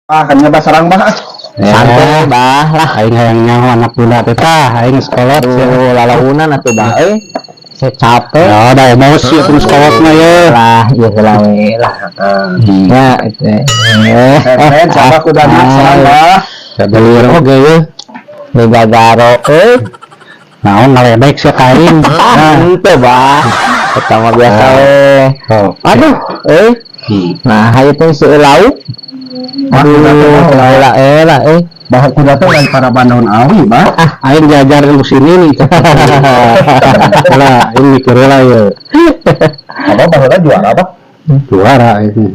Kan nyoba sarang bah. Santai bah lah aing hayang nyaho anak budak teh tah aing sekolot lalaunan atuh bah saya capek ya da emosi terus sekolot mah ya lah ieu heula we lah ya Saya siapa kudana sarang bah. sabelir oge ye megagaro naon ngaledek sia kain henteu bah eta mah biasa we aduh nah hayu teh seulau aduh lah Bahwa kuda tuh dari para bandon awi bah. aing jajar ilmu sini nih lah ini mikir lah ya Apa bahwa juara apa? juara ini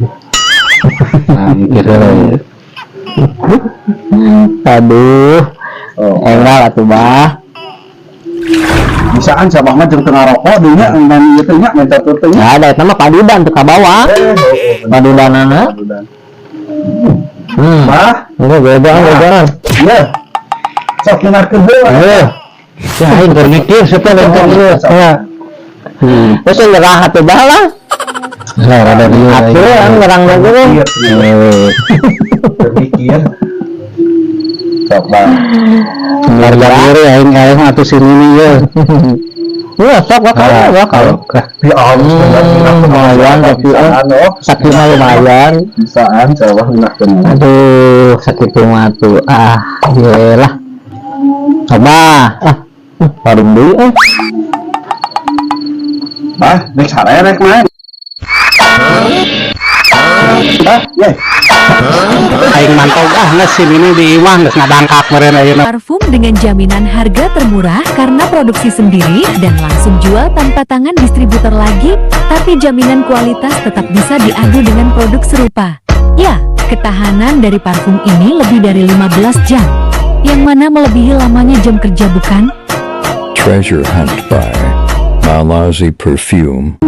nah mikir lah ya aduh enggak atuh bah Bisaan siapa mah jeung tengah rokok dinya dan ieu nya mentor teh nya. ya ada eta mah padudan teu ka bawah padudanana Bah, ini beda. iya. Sok ngarkeun heula. Ya aing keur mikir siapa lengkap ieu. Ya. Terus nyerah atuh bah lah. Lah rada dieu. Atuh ngerang ge. Berpikir. Sok bah. Keluarga diri aing atuh sini nih ya. Iya, sok bakal. Ya Allah, lumayan tapi sakit lumayan. Bisaan coba ngeunahkeun. Aduh, sakit mah tuh. Yelah. Coba. Paling deui Bah, rek sare rek main. Ye. aing mantau ngeus ini di imah geus ngadangkak meureun ayeuna. Parfum dengan jaminan harga termurah karena produksi sendiri dan langsung jual tanpa tangan distributor lagi, tapi jaminan kualitas tetap bisa diadu dengan produk serupa. Ya, ketahanan dari parfum ini lebih dari 15 jam. Yang mana melebihi lamanya jam kerja bukan? Treasure Hunt by Malazi Perfume.